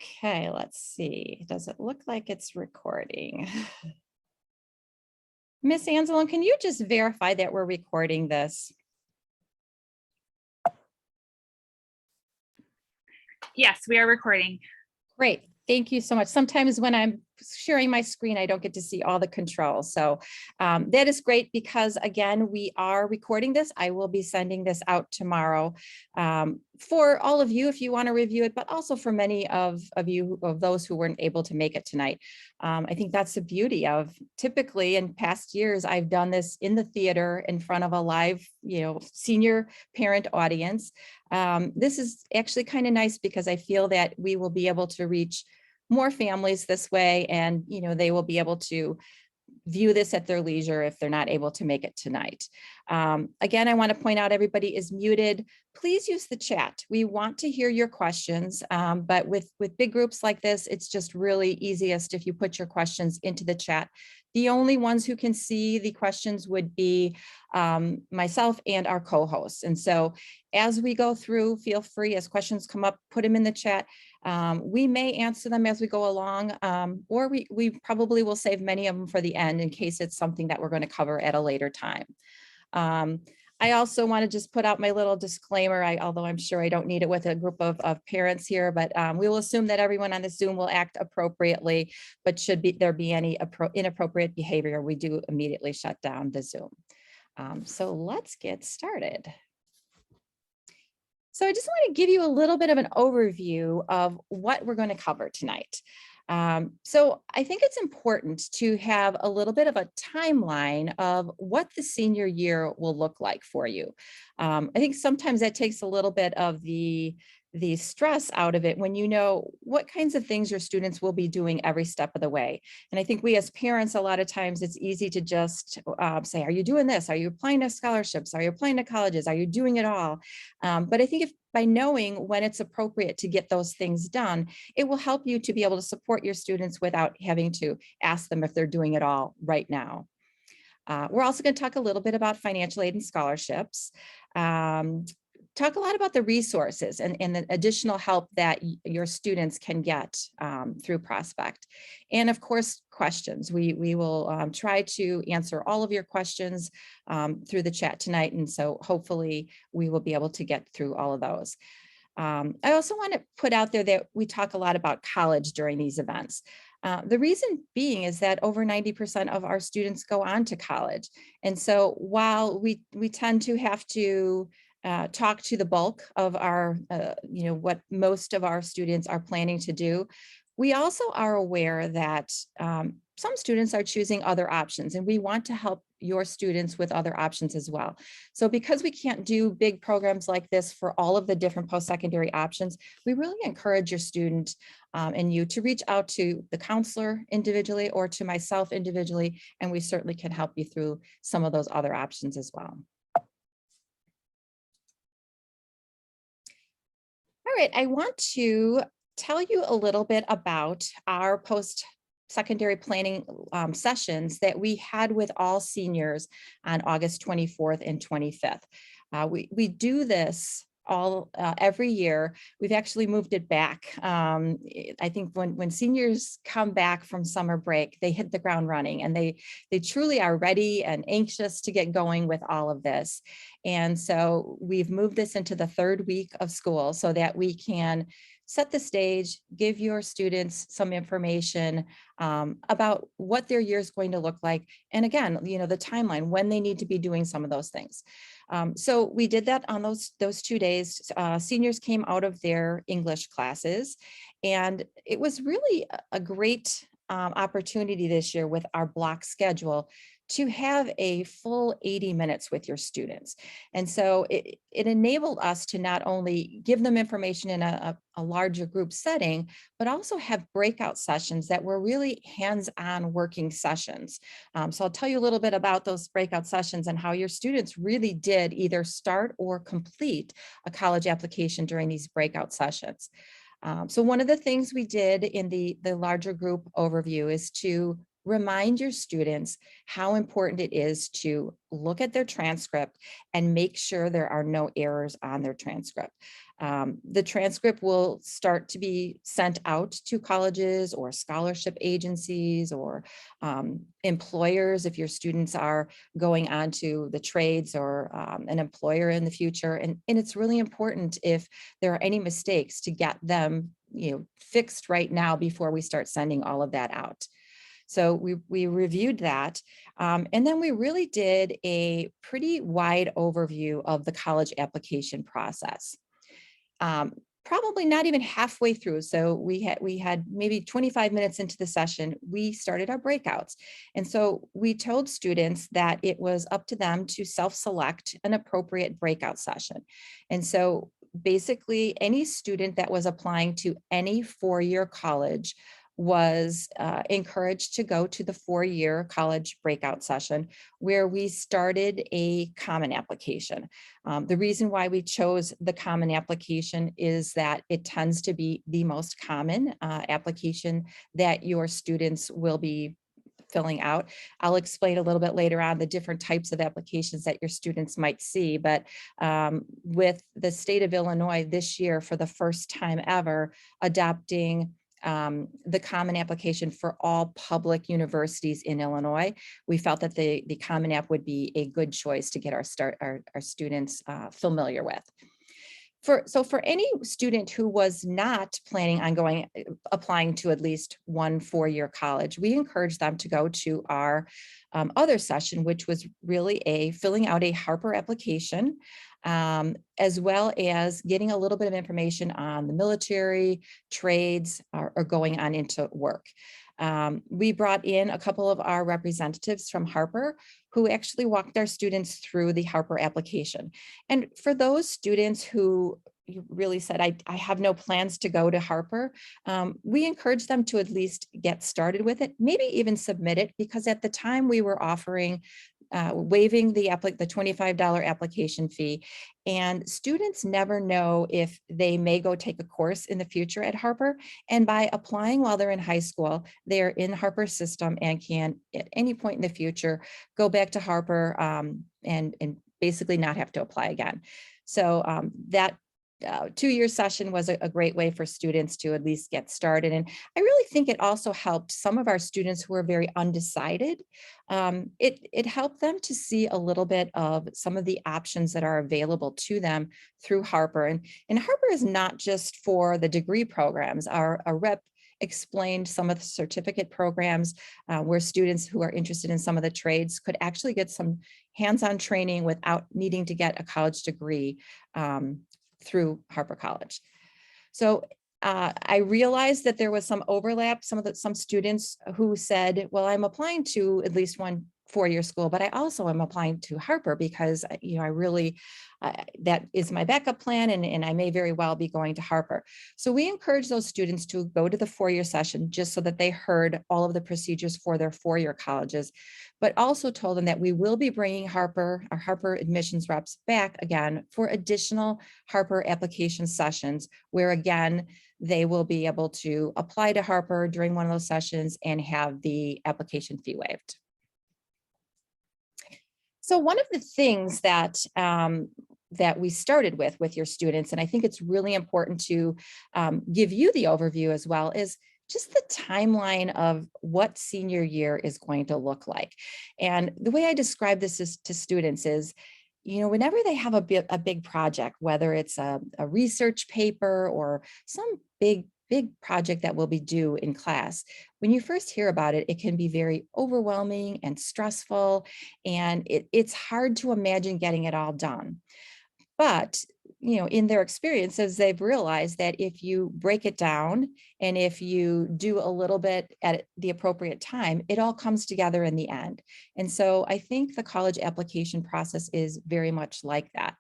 Okay, let's see. Does it look like it's recording? Miss Anselm, can you just verify that we're recording this? Yes, we are recording. Great. Thank you so much. Sometimes when I'm sharing my screen, I don't get to see all the controls. So that is great because again, we are recording this. I will be sending this out tomorrow for all of you if you want to review it, but also for many of you, of those who weren't able to make it tonight. I think that's the beauty of typically in past years, I've done this in the theater in front of a live, senior parent audience. This is actually kind of nice because I feel that we will be able to reach more families this way, and they will be able to view this at their leisure if they're not able to make it tonight. Again, I want to point out everybody is muted. Please use the chat. We want to hear your questions, but with big groups like this, it's just really easiest if you put your questions into the chat. The only ones who can see the questions would be myself and our co-hosts. And so as we go through, feel free, as questions come up, put them in the chat. We may answer them as we go along, or we probably will save many of them for the end in case it's something that we're going to cover at a later time. I also want to just put out my little disclaimer, although I'm sure I don't need it with a group of parents here, but we will assume that everyone on the Zoom will act appropriately, but should there be any inappropriate behavior, we do immediately shut down the Zoom. So let's get started. So I just want to give you a little bit of an overview of what we're going to cover tonight. So I think it's important to have a little bit of a timeline of what the senior year will look like for you. I think sometimes that takes a little bit of the stress out of it when you know what kinds of things your students will be doing every step of the way. And I think we as parents, a lot of times it's easy to just say, are you doing this? Are you applying to scholarships? Are you applying to colleges? Are you doing it all? But I think if by knowing when it's appropriate to get those things done, it will help you to be able to support your students without having to ask them if they're doing it all right now. We're also going to talk a little bit about financial aid and scholarships. Talk a lot about the resources and the additional help that your students can get through Prospect. And of course, questions. We will try to answer all of your questions through the chat tonight. And so hopefully we will be able to get through all of those. I also want to put out there that we talk a lot about college during these events. The reason being is that over 90% of our students go on to college. And so while we tend to have to talk to the bulk of our, what most of our students are planning to do, we also are aware that some students are choosing other options, and we want to help your students with other options as well. So because we can't do big programs like this for all of the different post-secondary options, we really encourage your student and you to reach out to the counselor individually or to myself individually, and we certainly can help you through some of those other options as well. All right, I want to tell you a little bit about our post-secondary planning sessions that we had with all seniors on August 24th and 25th. We do this every year. We've actually moved it back. I think when seniors come back from summer break, they hit the ground running, and they truly are ready and anxious to get going with all of this. And so we've moved this into the third week of school so that we can set the stage, give your students some information about what their year is going to look like. And again, the timeline, when they need to be doing some of those things. So we did that on those 2 days. Seniors came out of their English classes, and it was really a great opportunity this year with our block schedule to have a full 80 minutes with your students. And so it enabled us to not only give them information in a larger group setting, but also have breakout sessions that were really hands-on working sessions. So I'll tell you a little bit about those breakout sessions and how your students really did either start or complete a college application during these breakout sessions. So one of the things we did in the larger group overview is to remind your students how important it is to look at their transcript and make sure there are no errors on their transcript. The transcript will start to be sent out to colleges or scholarship agencies or employers if your students are going on to the trades or an employer in the future. And it's really important if there are any mistakes to get them fixed right now before we start sending all of that out. So we reviewed that. And then we really did a pretty wide overview of the college application process. Probably not even halfway through. So we had maybe 25 minutes into the session, we started our breakouts. And so we told students that it was up to them to self-select an appropriate breakout session. And so basically any student that was applying to any four-year college was encouraged to go to the four-year college breakout session where we started a common application. The reason why we chose the common application is that it tends to be the most common application that your students will be filling out. I'll explain a little bit later on the different types of applications that your students might see, but with the state of Illinois this year, for the first time ever, adopting the common application for all public universities in Illinois, we felt that the common app would be a good choice to get our students familiar with. So for any student who was not planning on applying to at least one four-year college, we encouraged them to go to our other session, which was really filling out a Harper application, as well as getting a little bit of information on the military, trades, or going on into work. We brought in a couple of our representatives from Harper who actually walked our students through the Harper application. And for those students who really said, I have no plans to go to Harper, we encourage them to at least get started with it, maybe even submit it, because at the time we were offering waiving the $25 application fee. And students never know if they may go take a course in the future at Harper. And by applying while they're in high school, they're in Harper's system and can at any point in the future go back to Harper and basically not have to apply again. So that two-year session was a great way for students to at least get started. And I really think it also helped some of our students who are very undecided. It helped them to see a little bit of some of the options that are available to them through Harper. And Harper is not just for the degree programs. Our rep explained some of the certificate programs where students who are interested in some of the trades could actually get some hands-on training without needing to get a college degree through Harper College. So I realized that there was some overlap, some students who said, well, I'm applying to at least one four-year school, but I also am applying to Harper because, I really, that is my backup plan, and I may very well be going to Harper. So we encourage those students to go to the four-year session just so that they heard all of the procedures for their four-year colleges, but also told them that we will be bringing our Harper admissions reps back again for additional Harper application sessions, where again, they will be able to apply to Harper during one of those sessions and have the application fee waived. So one of the things that that we started with your students, and I think it's really important to give you the overview as well, is just the timeline of what senior year is going to look like. And the way I describe this to students is, whenever they have a big project, whether it's a research paper or some big project that will be due in class, when you first hear about it, it can be very overwhelming and stressful, and it's hard to imagine getting it all done. But, in their experiences, they've realized that if you break it down and if you do a little bit at the appropriate time, it all comes together in the end. And so I think the college application process is very much like that.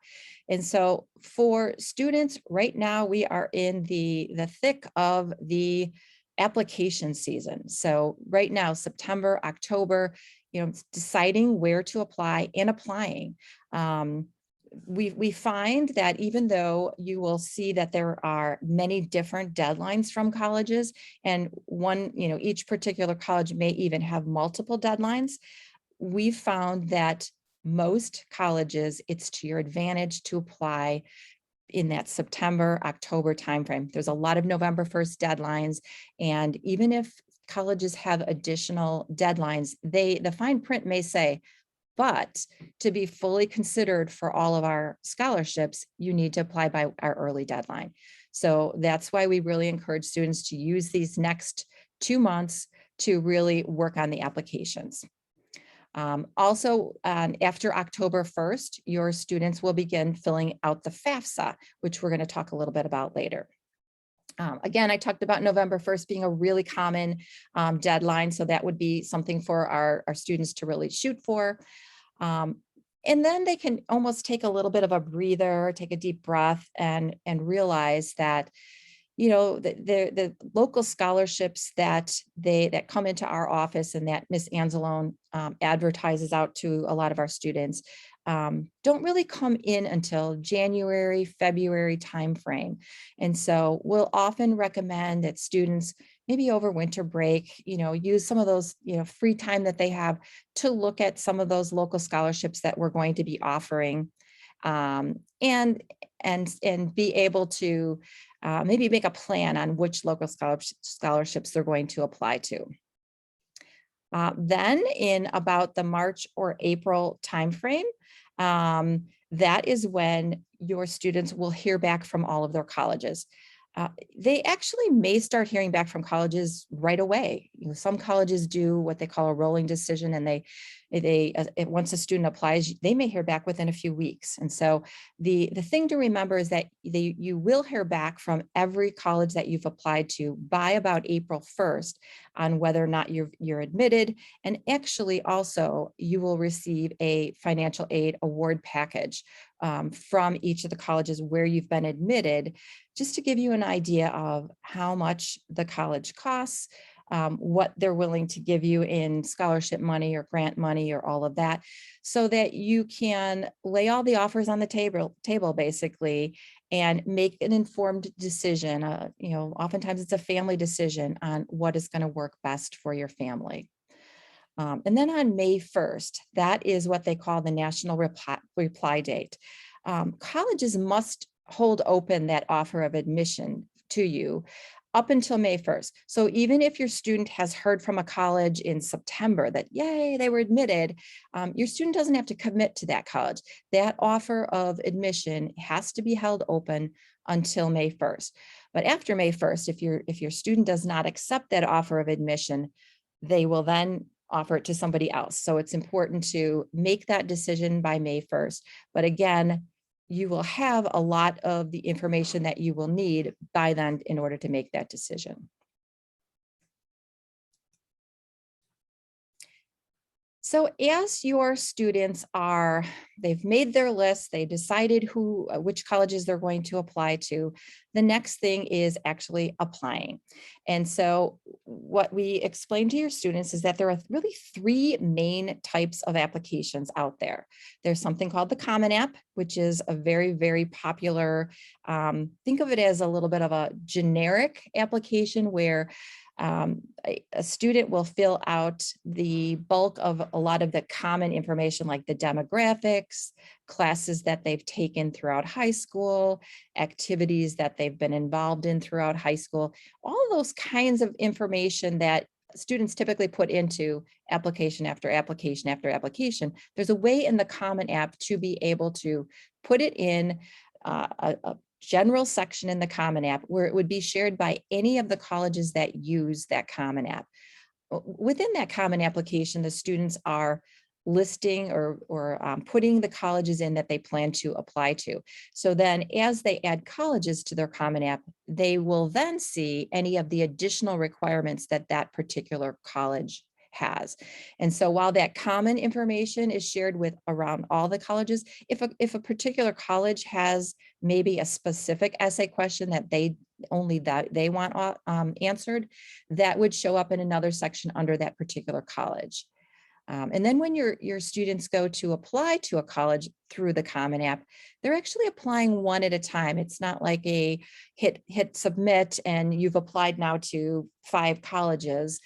And so for students right now, we are in the thick of the application season. So right now, September, October, deciding where to apply and applying. we find that even though you will see that there are many different deadlines from colleges, and each particular college may even have multiple deadlines, we've found that most colleges, it's to your advantage to apply in that September, October timeframe. There's a lot of November 1st deadlines. And even if colleges have additional deadlines, the fine print may say, but to be fully considered for all of our scholarships, you need to apply by our early deadline. So that's why we really encourage students to use these next 2 months to really work on the applications. Also, after October 1st, your students will begin filling out the FAFSA, which we're going to talk a little bit about later. Again, I talked about November 1st being a really common deadline, so that would be something for our students to really shoot for. And then they can almost take a little bit of a breather, take a deep breath, and realize that, the local scholarships that come into our office and that Miss Anzalone advertises out to a lot of our students don't really come in until January, February timeframe. And so we'll often recommend that students maybe over winter break, use some of those, free time that they have to look at some of those local scholarships that we're going to be offering, and be able to maybe make a plan on which local scholarships they're going to apply to. Then in about the March or April timeframe, that is when your students will hear back from all of their colleges. They actually may start hearing back from colleges right away. Some colleges do what they call a rolling decision, and once a student applies, they may hear back within a few weeks. And so the thing to remember is that you will hear back from every college that you've applied to by about April 1st on whether or not you're admitted. And actually also you will receive a financial aid award package from each of the colleges where you've been admitted, just to give you an idea of how much the college costs, what they're willing to give you in scholarship money or grant money or all of that, so that you can lay all the offers on the table basically, and make an informed decision. Oftentimes it's a family decision on what is going to work best for your family. And then on May 1st, that is what they call the national reply date. Colleges must hold open that offer of admission to you up until May 1st. So even if your student has heard from a college in September that, yay, they were admitted, your student doesn't have to commit to that college. That offer of admission has to be held open until May 1st. But after May 1st, if your student does not accept that offer of admission, they will then offer it to somebody else. So it's important to make that decision by May 1st. But again, you will have a lot of the information that you will need by then in order to make that decision. So as your students they've made their list, they decided which colleges they're going to apply to, the next thing is actually applying. And so what we explain to your students is that there are really 3 main types of applications out there. There's something called the Common App, which is a very, very popular, think of it as a little bit of a generic application where a student will fill out the bulk of a lot of the common information, like the demographics, classes that they've taken throughout high school, activities that they've been involved in throughout high school, all of those kinds of information that students typically put into application after application after application. There's a way in the Common App to be able to put it in a general section in the Common App where it would be shared by any of the colleges that use that Common App. Within that common application, the students are listing or putting the colleges in that they plan to apply to. So then as they add colleges to their Common App, they will then see any of the additional requirements that that particular college has. And so while that common information is shared with around all the colleges, if a particular college has maybe a specific essay question that they want answered, that would show up in another section under that particular college. And then when your students go to apply to a college through the Common App, they're actually applying one at a time. It's not like a hit submit and you've applied now to 5 colleges.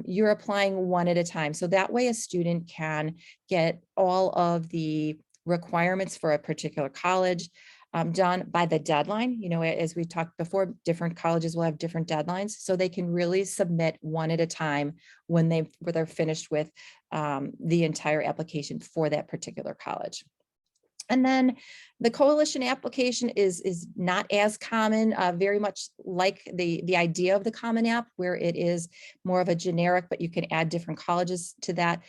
You're applying one at a time. So that way a student can get all of the requirements for a particular college done by the deadline. As we talked before, different colleges will have different deadlines, so they can really submit one at a time when they're finished with the entire application for that particular college. And then the coalition application is not as common, very much like the idea of the Common App, where it is more of a generic, but you can add different colleges to that.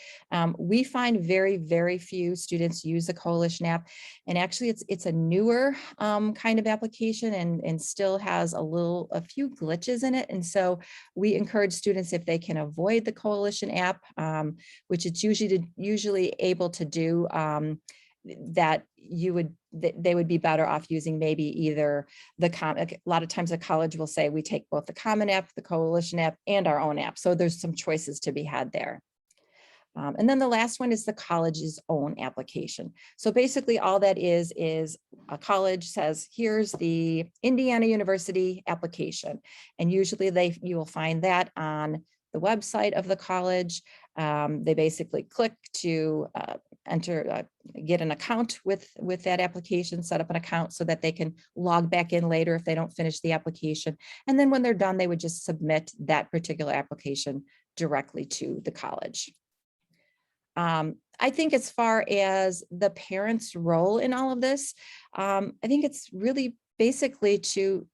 We find very, very few students use the coalition app. And actually it's a newer kind of application and still has a few glitches in it. And so we encourage students, if they can avoid the coalition app, which it's usually able to do, that they would be better off using maybe either a lot of times a college will say we take both the Common App, the coalition app, and our own app. So there's some choices to be had there. And then the last one is the college's own application. So basically all that is a college says, here's the Indiana University application. And usually you will find that on the website of the college. They basically click to get an account with that application, set up an account so that they can log back in later if they don't finish the application. And then when they're done, they would just submit that particular application directly to the college. I think as far as the parents' role in all of this, I think it's really basically to,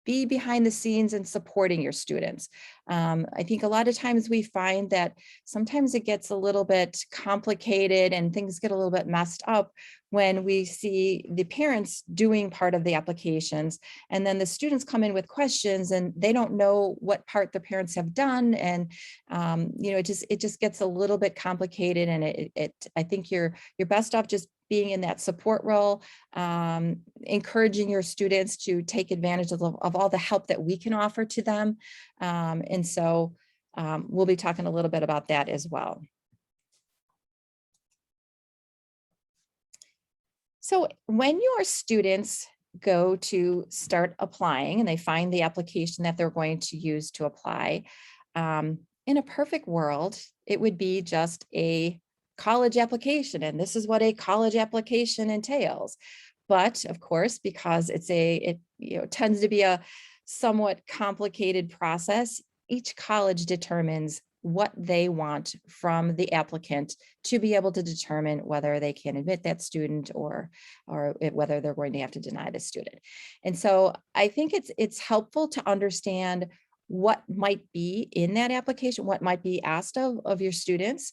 be behind the scenes and supporting your students. I think a lot of times we find that sometimes it gets a little bit complicated and things get a little bit messed up when we see the parents doing part of the applications, and then the students come in with questions and they don't know what part the parents have done. And it just gets a little bit complicated, and I think you're best off just being in that support role, encouraging your students to take advantage of all the help that we can offer to them. And so we'll be talking a little bit about that as well. So when your students go to start applying and they find the application that they're going to use to apply, in a perfect world, it would be just a college application. And this is what a college application entails. But of course, because it tends to be a somewhat complicated process, each college determines what they want from the applicant to be able to determine whether they can admit that student or whether they're going to have to deny the student. And so I think it's helpful to understand what might be in that application, what might be asked of your students.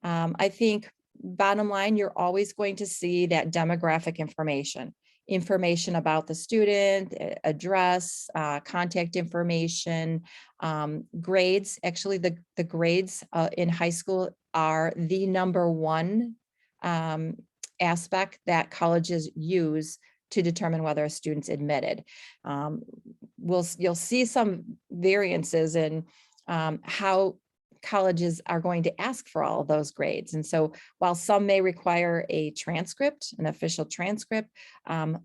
I think bottom line, you're always going to see that demographic information about the student, address, contact information, grades. Actually, the grades in high school are the number one aspect that colleges use to determine whether a student's admitted. You'll see some variances in how colleges are going to ask for all of those grades. And so while some may require a transcript, an official transcript,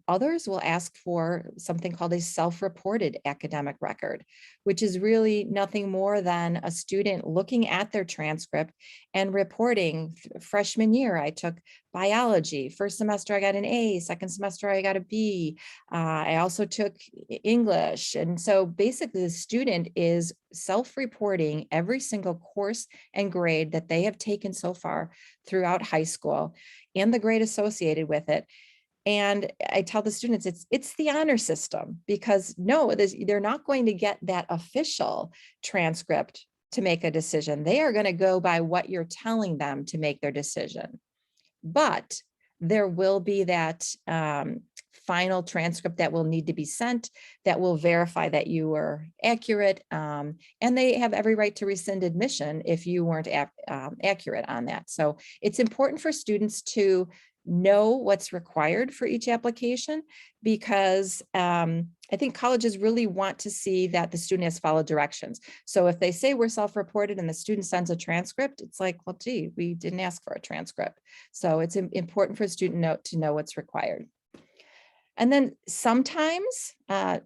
others will ask for something called a self-reported academic record, which is really nothing more than a student looking at their transcript and reporting, freshman year, I took biology. First semester, I got an A. Second semester, I got a B. I also took English. And so basically the student is self-reporting every single course and grade that they have taken so far throughout high school and the grade associated with it. And I tell the students it's the honor system, because no, they're not going to get that official transcript to make a decision. They are going to go by what you're telling them to make their decision. But there will be that final transcript that will need to be sent that will verify that you were accurate. And they have every right to rescind admission if you weren't accurate on that. So it's important for students to know what's required for each application, because I think colleges really want to see that the student has followed directions. So if they say we're self-reported and the student sends a transcript, it's like, well, gee, we didn't ask for a transcript. So it's important for a student to know what's required. And then sometimes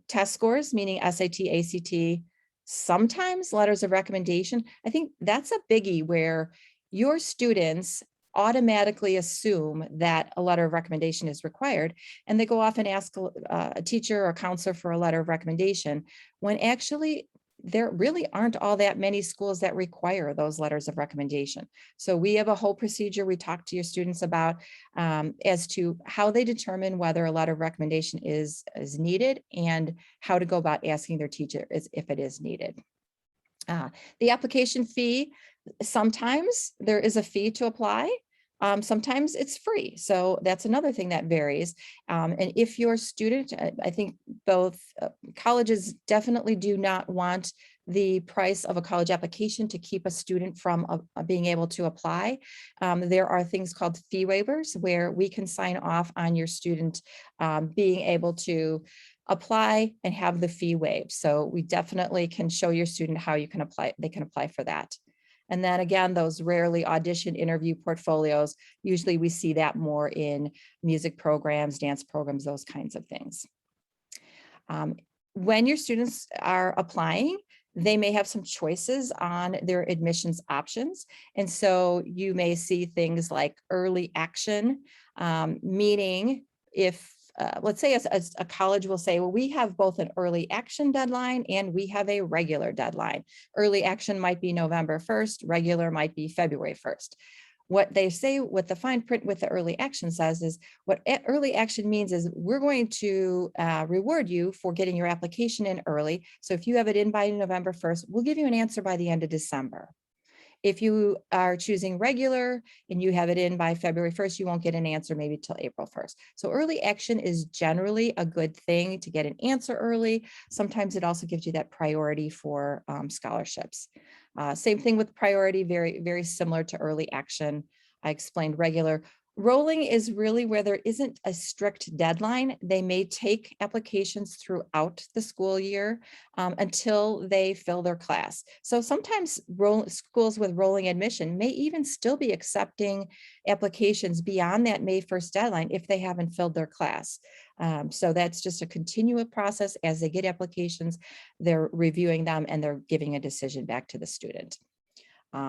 test scores, meaning SAT, ACT, sometimes letters of recommendation. I think that's a biggie where your students automatically assume that a letter of recommendation is required, and they go off and ask a teacher or counselor for a letter of recommendation, when actually there really aren't all that many schools that require those letters of recommendation. So we have a whole procedure we talk to your students about as to how they determine whether a letter of recommendation is needed, and how to go about asking their teacher if it is needed. The application fee, sometimes there is a fee to apply. Sometimes it's free. So that's another thing that varies. And if your student, I think both colleges definitely do not want the price of a college application to keep a student from being able to apply. There are things called fee waivers where we can sign off on your student being able to apply and have the fee waived. So we definitely can show your student how you can apply, they can apply for that. And then again, those rarely audition interview portfolios, usually we see that more in music programs, dance programs, those kinds of things. When your students are applying, they may have some choices on their admissions options. And so you may see things like early action, meaning if let's say a college will say, well, we have both an early action deadline and we have a regular deadline. Early action might be November 1st, regular might be February 1st. What they say, what the fine print with the early action says is, what early action means is we're going to reward you for getting your application in early. So if you have it in by November 1st, we'll give you an answer by the end of December. If you are choosing regular and you have it in by February 1st, you won't get an answer maybe till April 1st. So early action is generally a good thing to get an answer early. Sometimes it also gives you that priority for scholarships. Same thing with priority, very, very similar to early action. I explained regular. Rolling is really where there isn't a strict deadline. They may take applications throughout the school year until they fill their class. So sometimes schools with rolling admission may even still be accepting applications beyond that May 1st deadline if they haven't filled their class. So that's just a continuous process. As they get applications, they're reviewing them and they're giving a decision back to the student.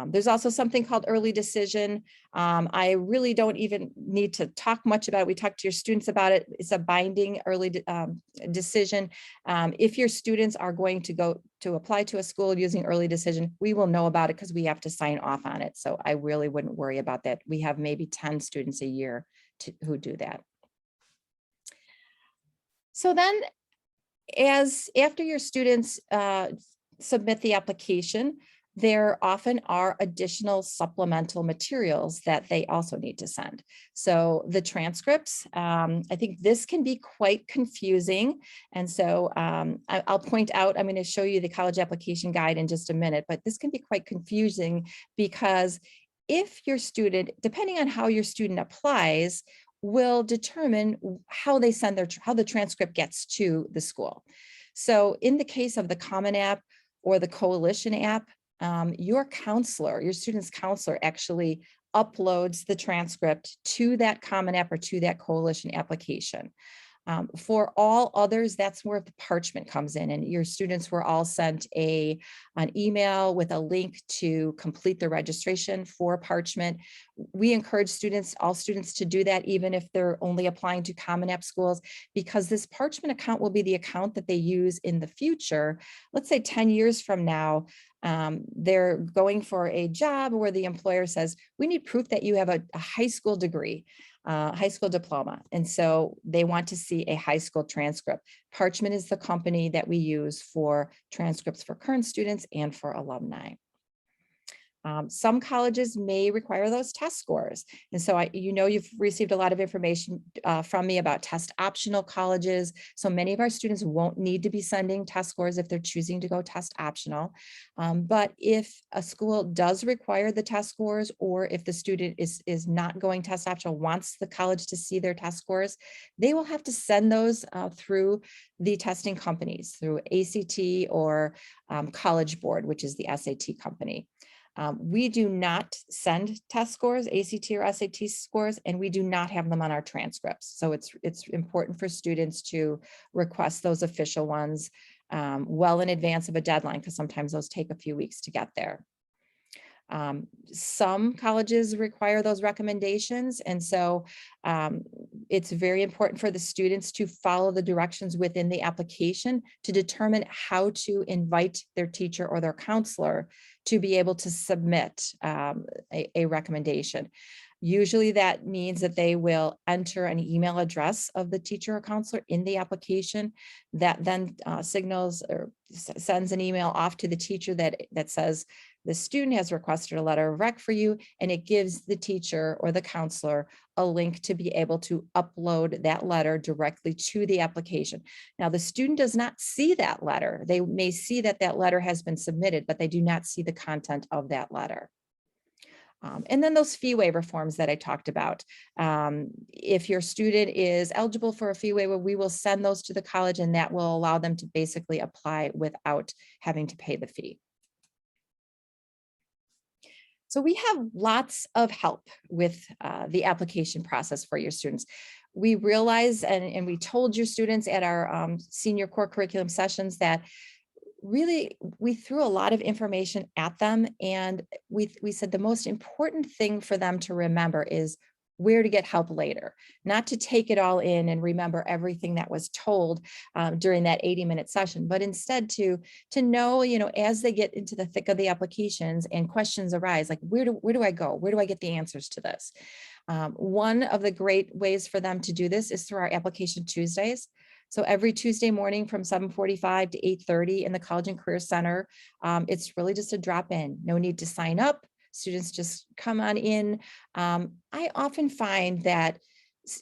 There's also something called early decision. I really don't even need to talk much about it. We talk to your students about it. It's a binding early decision. If your students are going to go to apply to a school using early decision, we will know about it because we have to sign off on it. So I really wouldn't worry about that. We have maybe 10 students a year who do that. So then after your students submit the application, there often are additional supplemental materials that they also need to send. So the transcripts, I think this can be quite confusing. And so I'll point out, I'm going to show you the college application guide in just a minute, but this can be quite confusing because if your student, depending on how your student applies, will determine how they send how the transcript gets to the school. So in the case of the Common App or the Coalition app, your counselor, your student's counselor actually uploads the transcript to that Common App or to that Coalition application. For all others, that's where the Parchment comes in, and your students were all sent an email with a link to complete the registration for Parchment. We encourage all students to do that, even if they're only applying to Common App schools, because this Parchment account will be the account that they use in the future. Let's say 10 years from now, they're going for a job where the employer says, we need proof that you have a high school degree, high school diploma. And so they want to see a high school transcript. Parchment is the company that we use for transcripts for current students and for alumni. Some colleges may require those test scores. And so you've received a lot of information from me about test optional colleges. So many of our students won't need to be sending test scores if they're choosing to go test optional. But if a school does require the test scores, or if the student is not going test optional, wants the college to see their test scores, they will have to send those through the testing companies, through ACT or College Board, which is the SAT company. We do not send test scores, ACT or SAT scores, and we do not have them on our transcripts. So it's important for students to request those official ones well in advance of a deadline, because sometimes those take a few weeks to get there. Some colleges require those recommendations. And so it's very important for the students to follow the directions within the application to determine how to invite their teacher or their counselor to be able to submit a recommendation. Usually that means that they will enter an email address of the teacher or counselor in the application that then signals or sends an email off to the teacher that says, the student has requested a letter of rec for you, and it gives the teacher or the counselor a link to be able to upload that letter directly to the application. Now, the student does not see that letter. They may see that that letter has been submitted, but they do not see the content of that letter. And then those fee waiver forms that I talked about. If your student is eligible for a fee waiver, we will send those to the college, and that will allow them to basically apply without having to pay the fee. So we have lots of help with the application process for your students. We realize, and we told your students at our senior core curriculum sessions, that really we threw a lot of information at them, and we said the most important thing for them to remember is where to get help later, not to take it all in and remember everything that was told during that 80-minute session, but instead to know, as they get into the thick of the applications and questions arise, like where do I go? Where do I get the answers to this? One of the great ways for them to do this is through our application Tuesdays. So every Tuesday morning from 7:45 to 8:30 in the College and Career Center, it's really just a drop in. No need to sign up. Students just come on in. I often find that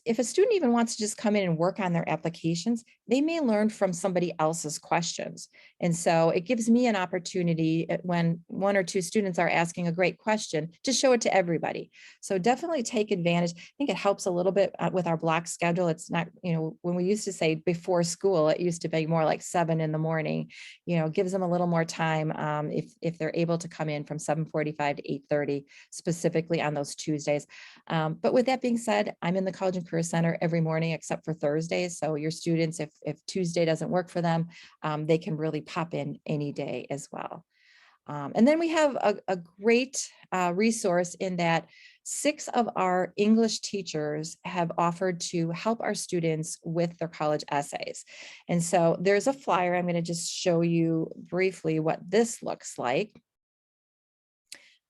if a student even wants to just come in and work on their applications, they may learn from somebody else's questions. And so it gives me an opportunity when one or two students are asking a great question to show it to everybody. So definitely take advantage. I think it helps a little bit with our block schedule. It's not, when we used to say before school, it used to be more like 7 in the morning, gives them a little more time if they're able to come in from 7:45 to 8:30, specifically on those Tuesdays. But with that being said, I'm in the College and Career Center every morning except for Thursdays. So your students, if Tuesday doesn't work for them, they can really pop in any day as well. And then we have a great resource in that 6 of our English teachers have offered to help our students with their college essays. And so there's a flyer. I'm going to just show you briefly what this looks like.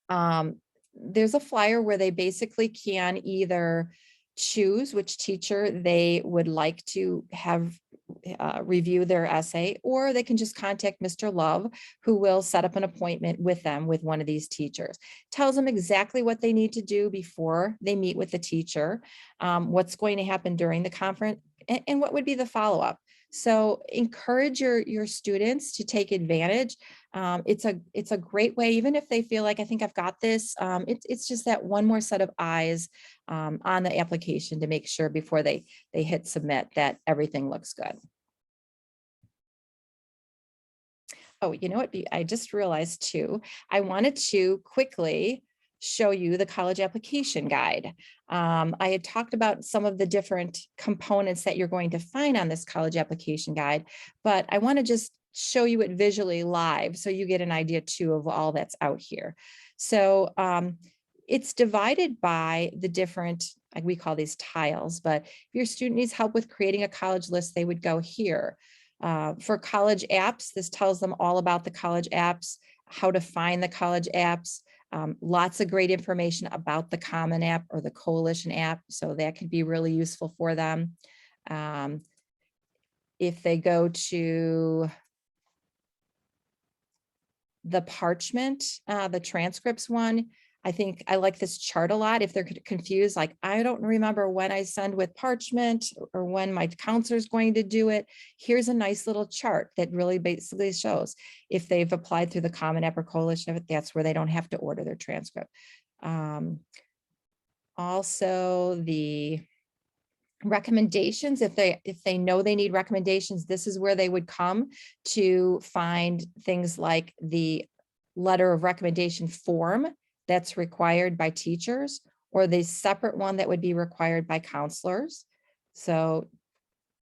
There's a flyer where they basically can either choose which teacher they would like to have review their essay, or they can just contact Mr. Love, who will set up an appointment with them with one of these teachers. Tells them exactly what they need to do before they meet with the teacher, what's going to happen during the conference, and what would be the follow-up. So encourage your students to take advantage. It's a great way, even if they feel like, I think I've got this. It's just that one more set of eyes on the application to make sure before they hit submit that everything looks good. Oh, you know what? I just realized too, I wanted to quickly show you the college application guide. I had talked about some of the different components that you're going to find on this college application guide, but I want to just show you it visually live so you get an idea too of all that's out here. So it's divided by the different, like we call these tiles, but if your student needs help with creating a college list, they would go here. For college apps, this tells them all about the college apps, how to find the college apps, lots of great information about the Common App or the Coalition app. So that could be really useful for them. If they go to The parchment, the transcripts one, I think I like this chart a lot. If they're confused, like, I don't remember when I send with parchment or when my counselor is going to do it. Here's a nice little chart that really basically shows if they've applied through the Common App or Coalition, that's where they don't have to order their transcript. Also the recommendations, if they know they need recommendations, this is where they would come to find things like the letter of recommendation form that's required by teachers, or the separate one that would be required by counselors. So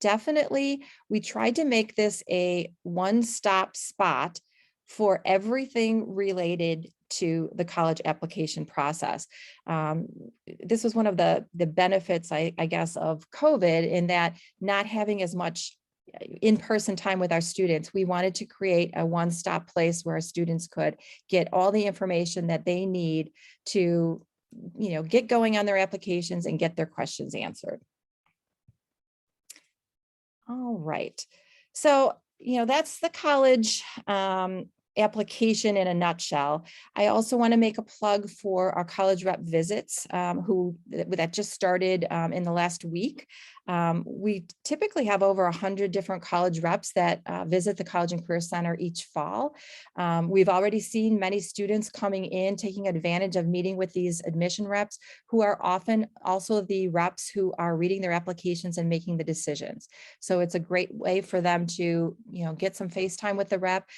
definitely, we tried to make this a one-stop spot for everything related to the college application process. This was one of the benefits, I guess, of COVID, in that not having as much in-person time with our students, we wanted to create a one-stop place where our students could get all the information that they need to, get going on their applications and get their questions answered. All right. So, that's the college application in a nutshell. I also want to make a plug for our college rep visits that just started in the last week. We typically have over 100 different college reps that visit the College and Career Center each fall. We've already seen many students coming in, taking advantage of meeting with these admission reps, who are often also the reps who are reading their applications and making the decisions. So it's a great way for them to, get some face time with the rep,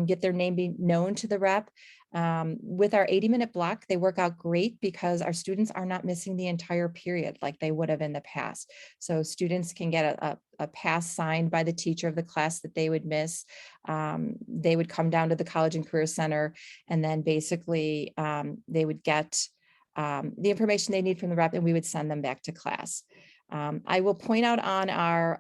get their name be known to the rep. With our 80-minute block, they work out great because our students are not missing the entire period like they would have in the past. So students can get a pass signed by the teacher of the class that they would miss. They would come down to the College and Career Center, and then basically they would get the information they need from the rep, and we would send them back to class. I will point out on our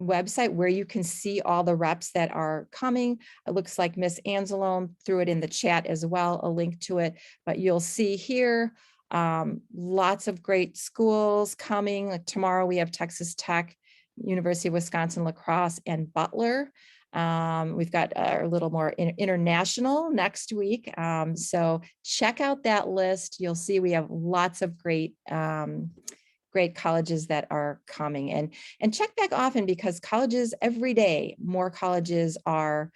website where you can see all the reps that are coming. It looks like Miss Anzalone threw it in the chat as well, a link to it, but you'll see here lots of great schools coming. Like tomorrow we have Texas Tech, University of Wisconsin, La Crosse, and Butler. We've got a little more international next week. So check out that list. You'll see we have lots of great colleges that are coming, and check back often, because colleges every day, more colleges are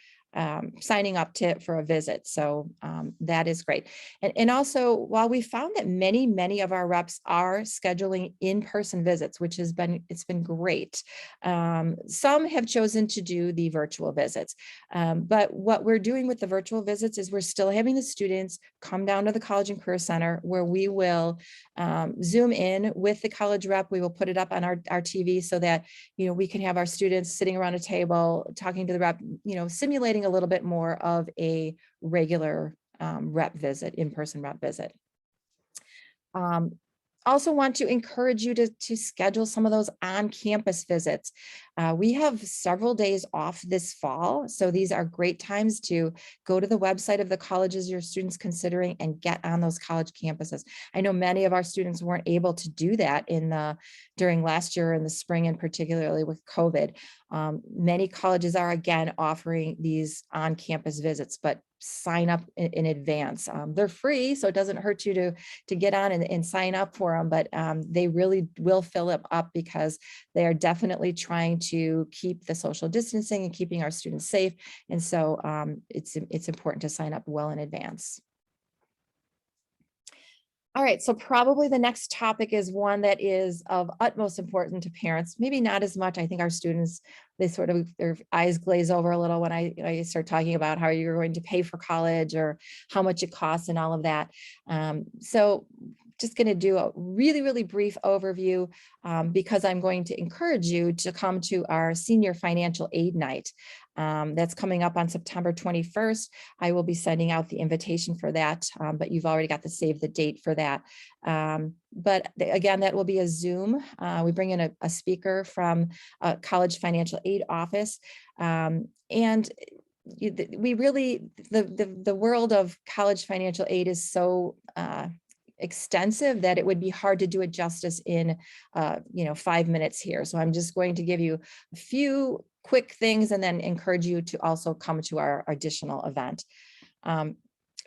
signing up for a visit. So that is great. And also, while we found that many of our reps are scheduling in-person visits, which it's been great. Some have chosen to do the virtual visits. But what we're doing with the virtual visits is we're still having the students come down to the College and Career Center, where we will Zoom in with the college rep. We will put it up on our TV so that, we can have our students sitting around a table talking to the rep, simulating a little bit more of a regular rep visit, in-person rep visit. Also want to encourage you to schedule some of those on-campus visits. We have several days off this fall, so these are great times to go to the website of the colleges your students considering and get on those college campuses. I know many of our students weren't able to do that during last year in the spring, and particularly with COVID. Many colleges are again offering these on-campus visits, but sign up in advance. They're free, so it doesn't hurt you to get on and sign up for them, but they really will fill it up, because they are definitely trying to keep the social distancing and keeping our students safe. And so it's important to sign up well in advance. All right, so probably the next topic is one that is of utmost importance to parents. Maybe not as much. I think our students, their eyes glaze over a little when I start talking about how you're going to pay for college or how much it costs and all of that. So just going to do a really brief overview, because I'm going to encourage you to come to our senior financial aid night. That's coming up on September 21st. I will be sending out the invitation for that, but you've already got the save the date for that. But again, that will be a Zoom. We bring in a speaker from a college financial aid office. And we really, the world of college financial aid is so extensive that it would be hard to do it justice in 5 minutes here. So I'm just going to give you a few quick things and then encourage you to also come to our additional event. Um,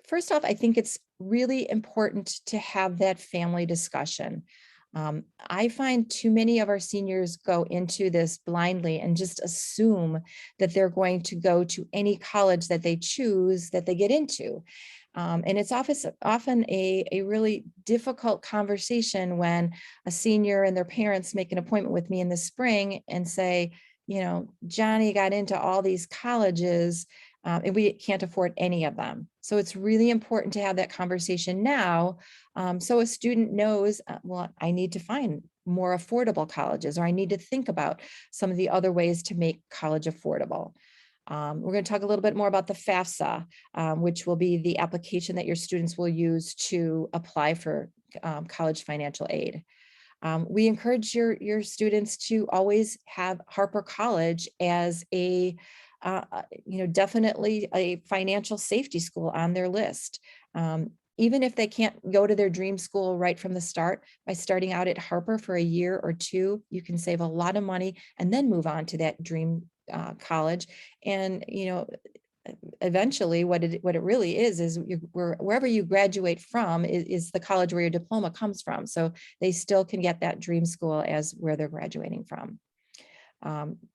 First off, I think it's really important to have that family discussion. I find too many of our seniors go into this blindly and just assume that they're going to go to any college that they choose that they get into. And it's often a really difficult conversation when a senior and their parents make an appointment with me in the spring and say, Johnny got into all these colleges and we can't afford any of them. So it's really important to have that conversation now. So a student knows, well, I need to find more affordable colleges, or I need to think about some of the other ways to make college affordable. We're going to talk a little bit more about the FAFSA, which will be the application that your students will use to apply for college financial aid. We encourage your students to always have Harper College as definitely a financial safety school on their list. Even if they can't go to their dream school right from the start, by starting out at Harper for a year or two, you can save a lot of money and then move on to that dream college. And, eventually what it really is wherever you graduate from is the college where your diploma comes from. So they still can get that dream school as where they're graduating from.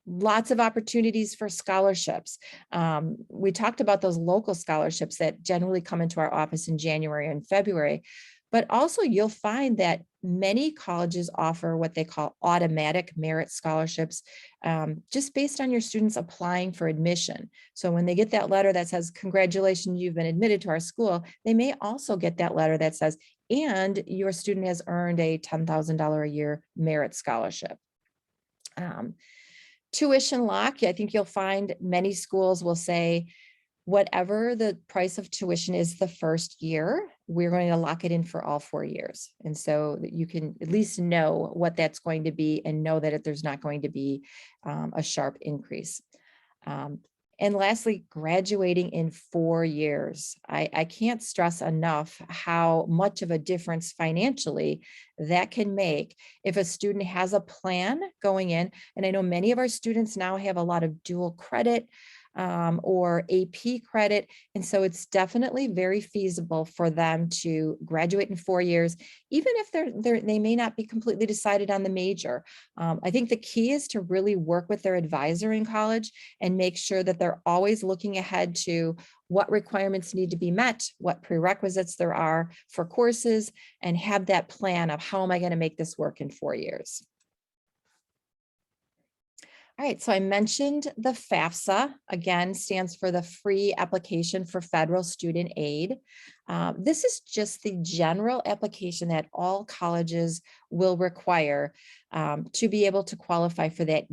Lots of opportunities for scholarships. We talked about those local scholarships that generally come into our office in January and February, but also you'll find that many colleges offer what they call automatic merit scholarships, just based on your students applying for admission. So when they get that letter that says, congratulations, you've been admitted to our school, they may also get that letter that says, and your student has earned a $10,000 a year merit scholarship. Tuition lock, I think you'll find many schools will say, whatever the price of tuition is the first year, we're going to lock it in for all 4 years. And so that you can at least know what that's going to be and know that there's not going to be a sharp increase. And lastly, graduating in 4 years. I can't stress enough how much of a difference financially that can make if a student has a plan going in. And I know many of our students now have a lot of dual credit or AP credit. And so it's definitely very feasible for them to graduate in 4 years, even if they may not be completely decided on the major. I think the key is to really work with their advisor in college and make sure that they're always looking ahead to what requirements need to be met, what prerequisites there are for courses, and have that plan of how am I going to make this work in 4 years. All right, so I mentioned the FAFSA, again, stands for the Free Application for Federal Student Aid. This is just the general application that all colleges will require to be able to qualify for that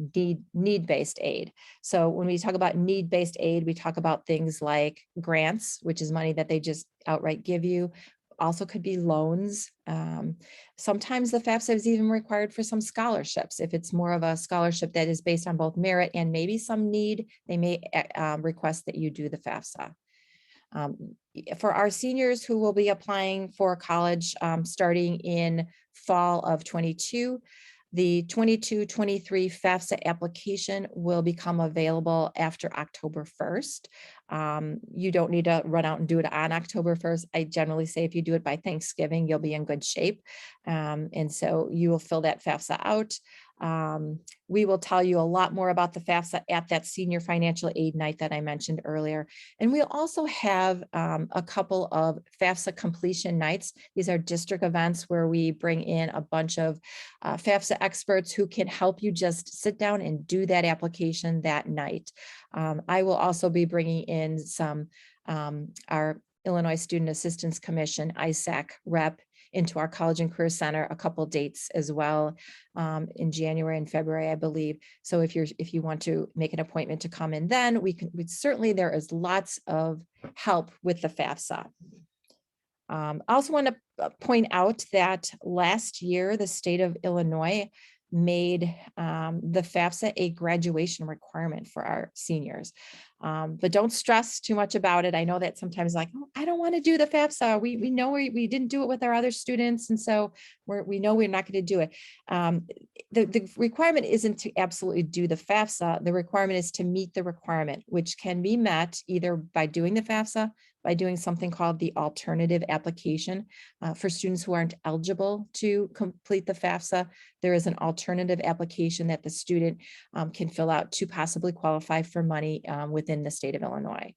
need-based aid. So when we talk about need-based aid, we talk about things like grants, which is money that they just outright give you. Also could be loans. Sometimes the FAFSA is even required for some scholarships. If it's more of a scholarship that is based on both merit and maybe some need, they may request that you do the FAFSA. For our seniors who will be applying for college starting in fall of 22, the 22-23 FAFSA application will become available after October 1st. You don't need to run out and do it on October 1st. I generally say if you do it by Thanksgiving, you'll be in good shape. And so you will fill that FAFSA out. We will tell you a lot more about the FAFSA at that senior financial aid night that I mentioned earlier. And we'll also have a couple of FAFSA completion nights. These are district events where we bring in a bunch of FAFSA experts who can help you just sit down and do that application that night. I will also be bringing in some our Illinois Student Assistance Commission, ISAC rep into our College and Career Center a couple dates as well in January and February, I believe. So if you want to make an appointment to come in, then certainly there is lots of help with the FAFSA. I also want to point out that last year, the state of Illinois made the FAFSA a graduation requirement for our seniors. But don't stress too much about it. I know that sometimes like, oh, I don't want to do the FAFSA. We know we didn't do it with our other students. And so we know we're not going to do it. The requirement isn't to absolutely do the FAFSA. The requirement is to meet the requirement, which can be met either by doing the FAFSA, by doing something called the alternative application. For students who aren't eligible to complete the FAFSA, there is an alternative application that the student can fill out to possibly qualify for money within the state of Illinois.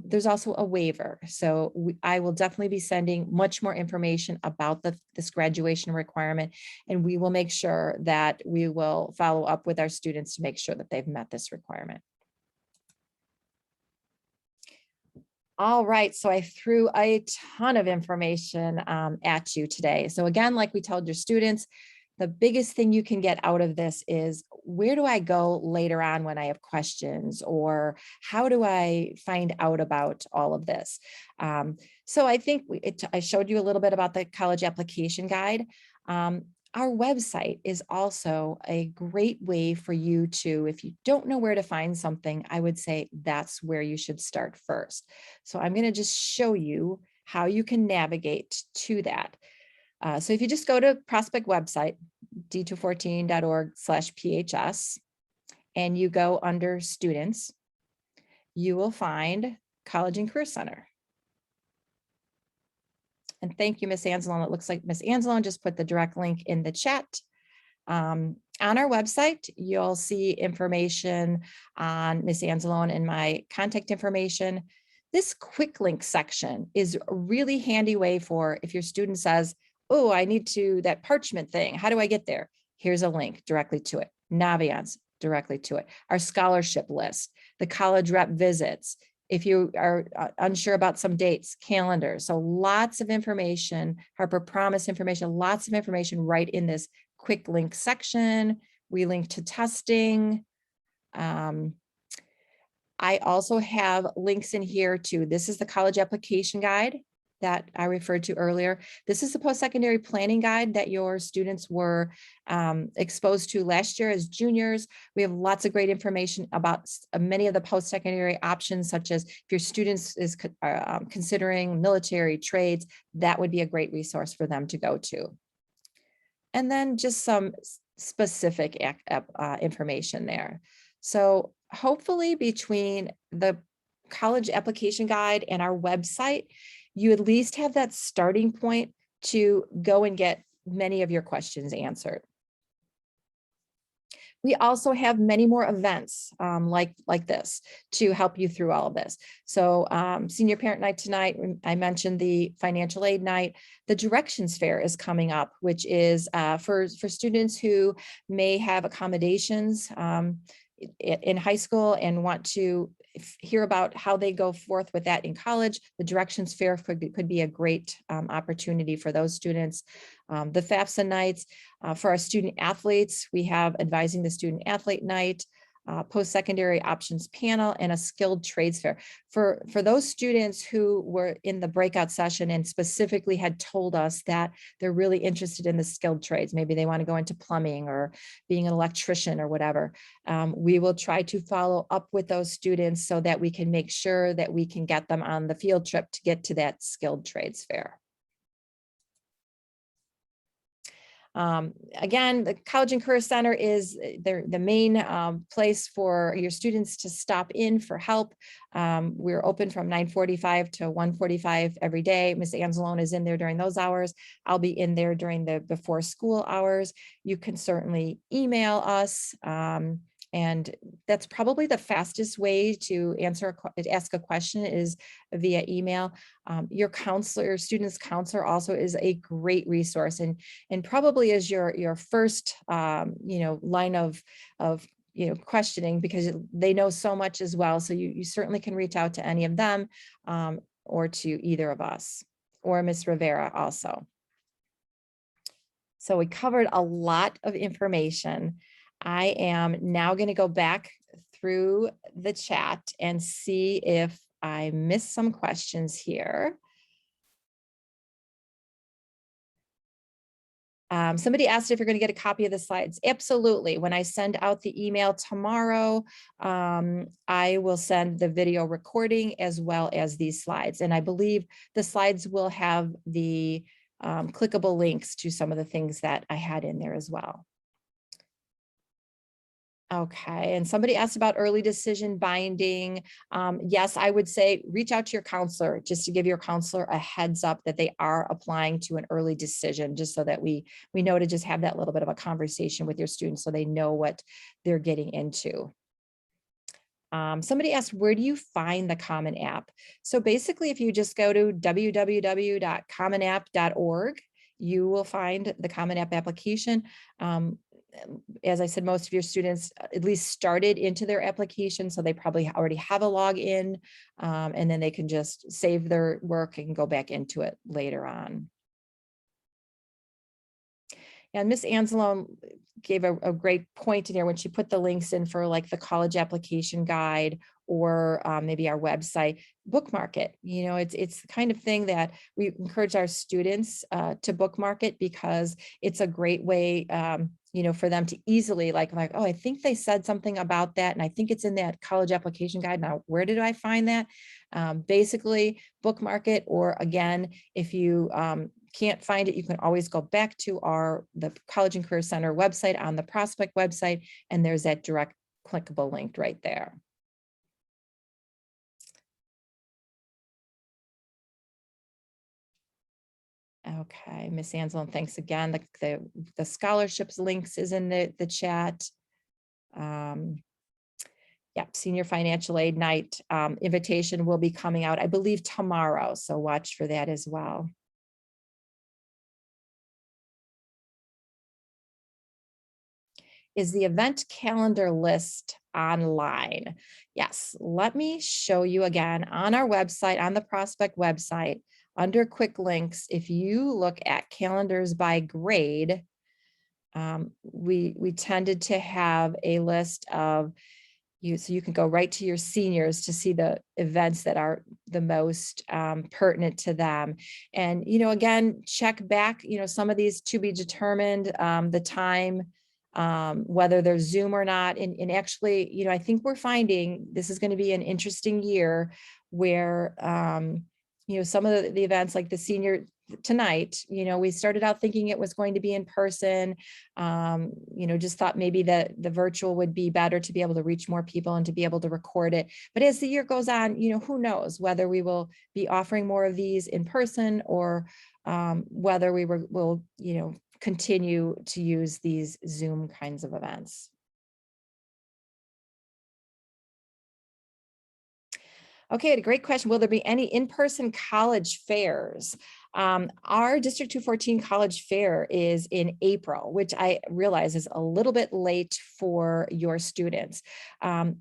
There's also a waiver. So I will definitely be sending much more information about this graduation requirement, and we will make sure that we will follow up with our students to make sure that they've met this requirement. All right, so I threw a ton of information at you today. So again, like we told your students, the biggest thing you can get out of this is, where do I go later on when I have questions, or how do I find out about all of this? So I think I showed you a little bit about the college application guide. Our website is also a great way for you to, if you don't know where to find something, I would say that's where you should start first. So I'm going to just show you how you can navigate to that. So if you just go to Prospect website, d214.org/PHS, and you go under students, you will find College and Career Center. And thank you, Ms. Anzalone. It looks like Ms. Anzalone just put the direct link in the chat. On our website, you'll see information on Ms. Anzalone and my contact information. This quick link section is a really handy way for if your student says, oh, I need that parchment thing. How do I get there? Here's a link directly to it. Naviance, directly to it. Our scholarship list, the college rep visits. If you are unsure about some dates, calendars. So lots of information, Harper Promise information, lots of information right in this quick link section. We link to testing. I also have links in here to, this is the college application guide that I referred to earlier. This is the post-secondary planning guide that your students were exposed to last year as juniors. We have lots of great information about many of the post-secondary options, such as if your students is considering military trades, that would be a great resource for them to go to. And then just some specific information there. So hopefully between the college application guide and our website, you at least have that starting point to go and get many of your questions answered. We also have many more events like this to help you through all of this. So Senior Parent Night tonight, I mentioned the financial aid night. The Directions Fair is coming up, which is for students who may have accommodations in high school and want to hear about how they go forth with that in college. The Directions Fair could be a great opportunity for those students. The FAFSA nights for our student athletes, we have Advising the Student Athlete Night, post-secondary options panel, and a skilled trades fair. For those students who were in the breakout session and specifically had told us that they're really interested in the skilled trades, maybe they want to go into plumbing or being an electrician or whatever, we will try to follow up with those students so that we can make sure that we can get them on the field trip to get to that skilled trades fair. Again, the College and Career Center is the main place for your students to stop in for help. We're open from 9:45 to 1:45 every day. Ms. Anzalone is in there during those hours. I'll be in there during the before school hours. You can certainly email us. And that's probably the fastest way to ask a question is via email. Your counselor, students counselor also is a great resource and probably is your first line of questioning, because they know so much as well. So you certainly can reach out to any of them or to either of us or Ms. Rivera also. So we covered a lot of information. I am now going to go back through the chat and see if I missed some questions here. Somebody asked if you're going to get a copy of the slides. Absolutely. When I send out the email tomorrow, I will send the video recording as well as these slides. And I believe the slides will have the clickable links to some of the things that I had in there as well. Okay, and somebody asked about early decision binding. Yes, I would say reach out to your counselor just to give your counselor a heads up that they are applying to an early decision, just so that we know to just have that little bit of a conversation with your students so they know what they're getting into. Somebody asked, where do you find the Common App? So basically, if you just go to www.commonapp.org, you will find the Common App application. Um, as I said, most of your students at least started into their application, so they probably already have a login, and then they can just save their work and go back into it later on. And Miss Anzalone gave a great point in here when she put the links in for like the college application guide, or maybe our website. Bookmark it. You know, it's the kind of thing that we encourage our students to bookmark it, because it's a great way, you know, for them to easily like, oh, I think they said something about that, and I think it's in that college application guide. Now, where did I find that? Basically, bookmark it, or again, if you can't find it, you can always go back to the College and Career Center website on the Prospect website, and there's that direct clickable link right there. Okay, Miss Anselm, thanks again. The scholarships links is in the chat. Yep, senior financial aid night invitation will be coming out, I believe, tomorrow, so watch for that as well. Is the event calendar list online? Yes, let me show you again on our website, on the Prospect website, under quick links. If you look at calendars by grade, we tended to have a list of you, so you can go right to your seniors to see the events that are the most pertinent to them. And, you know, again, check back, you know, some of these to be determined, the time, whether they're Zoom or not. And actually, you know, I think we're finding this is going to be an interesting year where, you know, some of the events like the senior tonight, you know, we started out thinking it was going to be in person, you know, just thought maybe that the virtual would be better to be able to reach more people and to be able to record it. But as the year goes on, you know, who knows whether we will be offering more of these in person, or whether will, you know, continue to use these Zoom kinds of events. Okay, a great question. Will there be any in-person college fairs? Our District 214 College Fair is in April, which I realize is a little bit late for your students.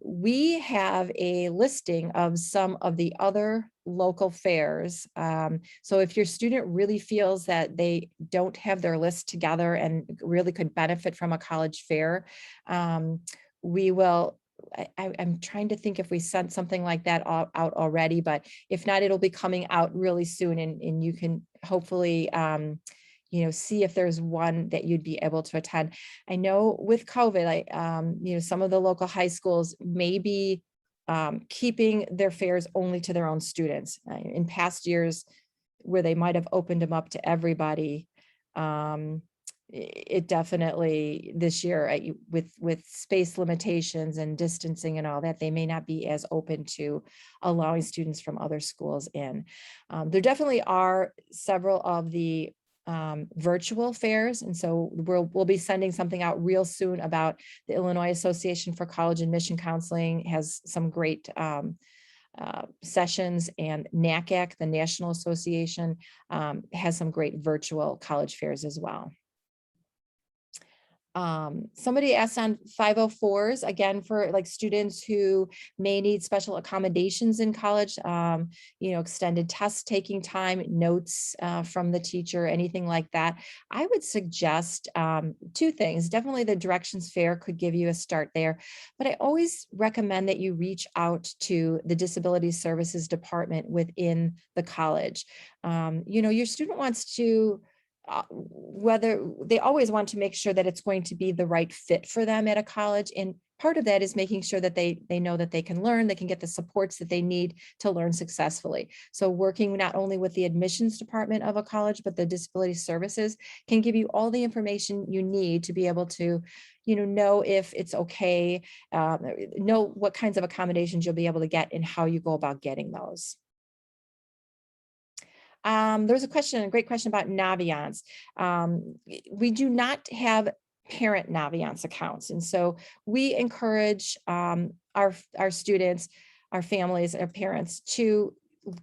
We have a listing of some of the other local fairs. So if your student really feels that they don't have their list together and really could benefit from a college fair, we will I'm trying to think if we sent something like that out already, but if not, it'll be coming out really soon, and you can hopefully, you know, see if there's one that you'd be able to attend. I know with COVID, you know, some of the local high schools may be keeping their fairs only to their own students. In past years, where they might have opened them up to everybody, it definitely this year, with space limitations and distancing and all that, they may not be as open to allowing students from other schools in. There definitely are several of the virtual fairs, and so we'll be sending something out real soon about the Illinois Association for College Admission Counseling has some great sessions, and NACAC, the National Association, has some great virtual college fairs as well. Somebody asked on 504s, again, for like students who may need special accommodations in college, you know, extended test taking time, notes from the teacher, anything like that. I would suggest two things. Definitely the Directions Fair could give you a start there, but I always recommend that you reach out to the Disability Services Department within the college. You know, your student wants to whether they always want to make sure that it's going to be the right fit for them at a college. And part of that is making sure that they know that they can learn, they can get the supports that they need to learn successfully. So working not only with the admissions department of a college, but the disability services can give you all the information you need to be able to, know if it's okay, know what kinds of accommodations you'll be able to get and how you go about getting those. There's a great question about Naviance. We do not have parent Naviance accounts. And so we encourage our students, our families, our parents to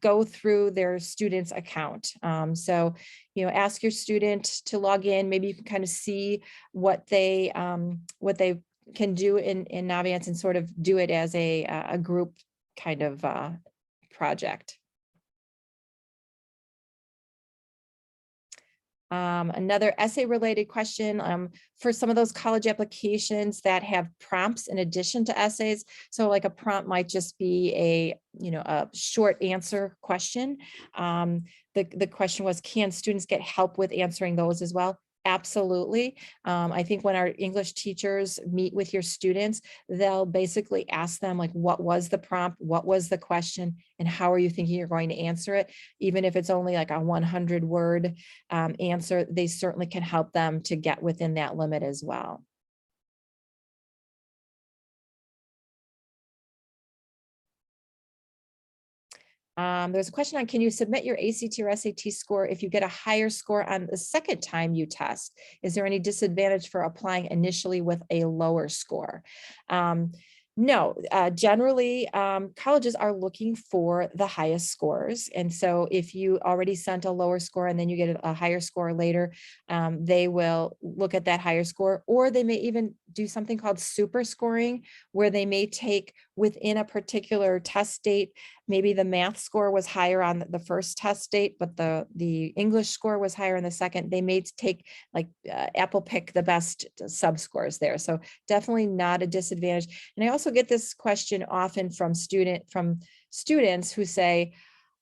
go through their student's account. So, ask your student to log in. Maybe you can kind of see what they can do in Naviance and sort of do it as a group kind of project. Another essay related question for some of those college applications that have prompts in addition to essays. So like a prompt might just be a short answer question. The question was, can students get help with answering those as well? Absolutely. I think when our English teachers meet with your students, they'll basically ask them like, what was the prompt? What was the question? And how are you thinking you're going to answer it? Even if it's only like a 100-word answer, they certainly can help them to get within that limit as well. There's a question on, can you submit your ACT or SAT score if you get a higher score on the second time you test? Is there any disadvantage for applying initially with a lower score? No, generally colleges are looking for the highest scores. And so if you already sent a lower score and then you get a higher score later, they will look at that higher score, or they may even do something called super scoring, where they may take within a particular test date, maybe the math score was higher on the first test date, but the English score was higher in the second. They may take like apple pick the best sub scores there. So definitely not a disadvantage. And I also get this question often from students who say,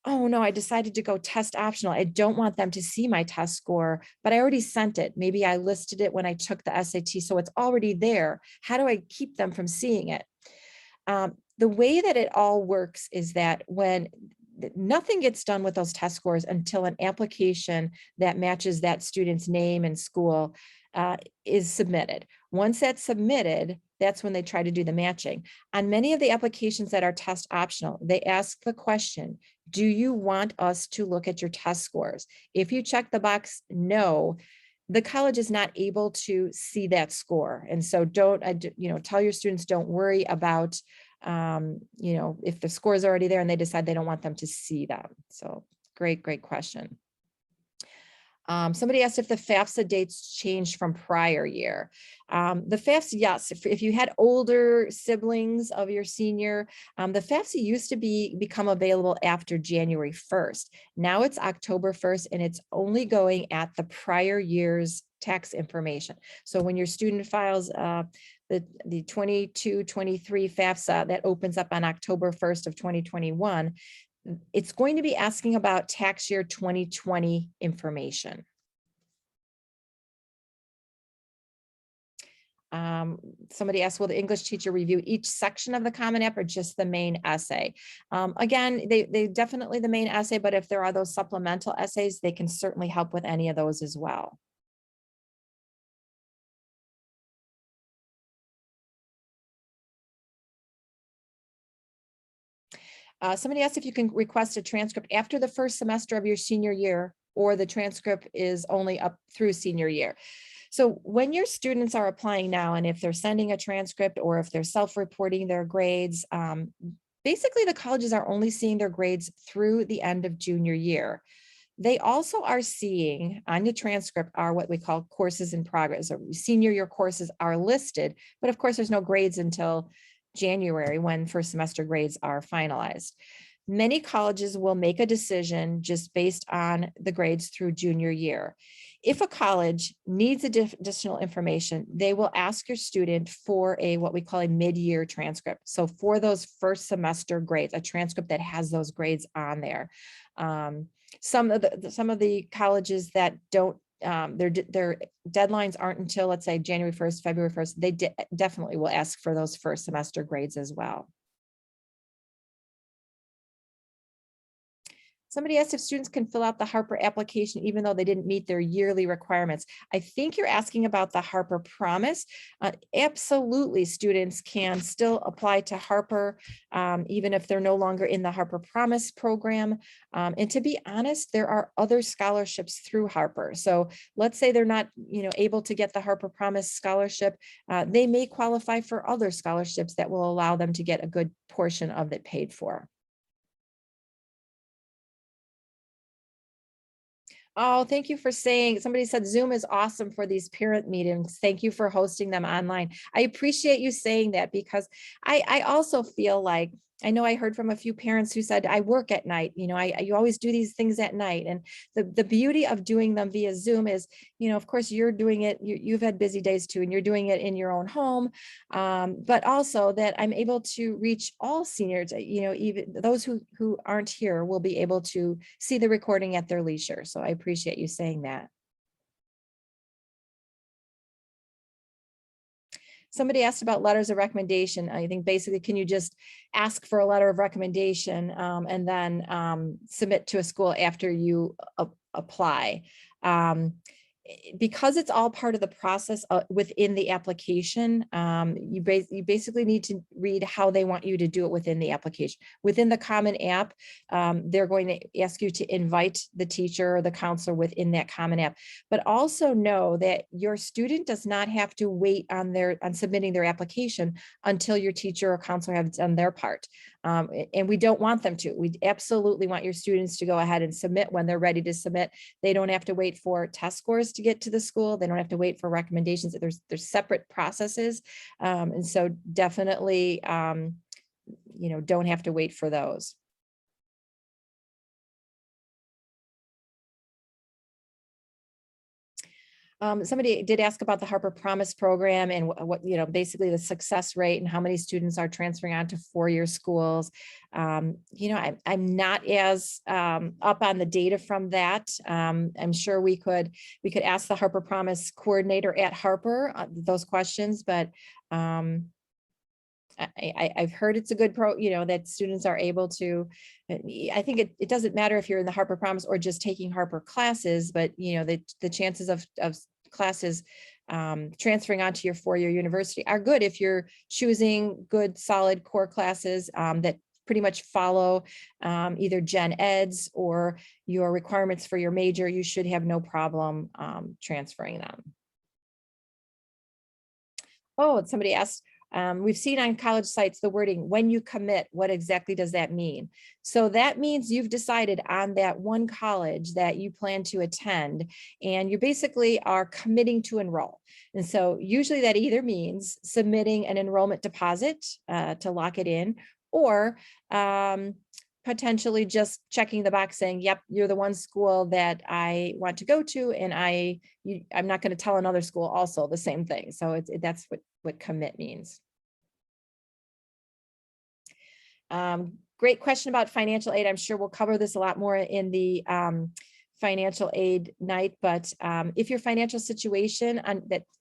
oh no, I decided to go test optional. I don't want them to see my test score, but I already sent it. Maybe I listed it when I took the SAT, so it's already there. How do I keep them from seeing it? The way that it all works is that when nothing gets done with those test scores until an application that matches that student's name and school is submitted. Once that's submitted, that's when they try to do the matching. On many of the applications that are test optional, they ask the question, do you want us to look at your test scores? If you check the box no, the college is not able to see that score. And so don't, tell your students, don't worry about, if the score is already there and they decide they don't want them to see them. So great question. Somebody asked if the FAFSA dates changed from prior year. The FAFSA, yes, if you had older siblings of your senior, the FAFSA used to become available after January 1st. Now it's October 1st, and it's only going at the prior year's tax information. So when your student files the 22-23 FAFSA that opens up on October 1st of 2021, it's going to be asking about tax year 2020 information. Somebody asked, will the English teacher review each section of the Common App or just the main essay? Again, they definitely the main essay, but if there are those supplemental essays, they can certainly help with any of those as well. Somebody asked if you can request a transcript after the first semester of your senior year, or the transcript is only up through senior year. So when your students are applying now, and if they're sending a transcript or if they're self-reporting their grades, basically the colleges are only seeing their grades through the end of junior year. They also are seeing on the transcript are what we call courses in progress, or senior year courses are listed, but of course there's no grades until January when first semester grades are finalized. Many colleges will make a decision just based on the grades through junior year. If a college needs additional information, they will ask your student for what we call a mid-year transcript. So for those first semester grades, a transcript that has those grades on there. Some of the colleges that don't their deadlines aren't until, let's say, January 1st, February 1st, they definitely will ask for those first semester grades as well. Somebody asked if students can fill out the Harper application even though they didn't meet their yearly requirements. I think you're asking about the Harper Promise. Absolutely, students can still apply to Harper even if they're no longer in the Harper Promise program. And to be honest, there are other scholarships through Harper. So let's say they're not, able to get the Harper Promise scholarship. They may qualify for other scholarships that will allow them to get a good portion of it paid for. Oh, thank you for saying, somebody said Zoom is awesome for these parent meetings. Thank you for hosting them online. I appreciate you saying that because I also feel like, I know I heard from a few parents who said, I work at night, you always do these things at night. And the beauty of doing them via Zoom is, of course, you're doing it, you've had busy days too, and you're doing it in your own home. But also that I'm able to reach all seniors, even those who aren't here will be able to see the recording at their leisure. So I appreciate you saying that. Somebody asked about letters of recommendation. I think basically, can you just ask for a letter of recommendation and then submit to a school after you apply? Because it's all part of the process within the application, you basically need to read how they want you to do it within the application. Within the Common App, they're going to ask you to invite the teacher or the counselor within that Common App. But also know that your student does not have to wait on submitting their application until your teacher or counselor have done their part. And we don't want them to. We absolutely want your students to go ahead and submit when they're ready to submit. They don't have to wait for test scores to get to the school. They don't have to wait for recommendations. There's separate processes. And so definitely, don't have to wait for those. Somebody did ask about the Harper Promise program and what, basically the success rate and how many students are transferring on to four-year schools. I'm not as up on the data from that. I'm sure we could ask the Harper Promise coordinator at Harper those questions, but I've heard it's a good that students are able to. I think it doesn't matter if you're in the Harper Promise or just taking Harper classes, but the chances of classes transferring onto your four-year university are good if you're choosing good, solid core classes that pretty much follow either gen eds or your requirements for your major. You should have no problem transferring them. Oh, somebody asked, we've seen on college sites the wording, when you commit, what exactly does that mean? So that means you've decided on that one college that you plan to attend, and you basically are committing to enroll. And so usually that either means submitting an enrollment deposit to lock it in, or potentially just checking the box saying, yep, you're the one school that I want to go to, and I'm not going to tell another school also the same thing. So that's what commit means. Great question about financial aid. I'm sure we'll cover this a lot more in the financial aid night, but if your financial situation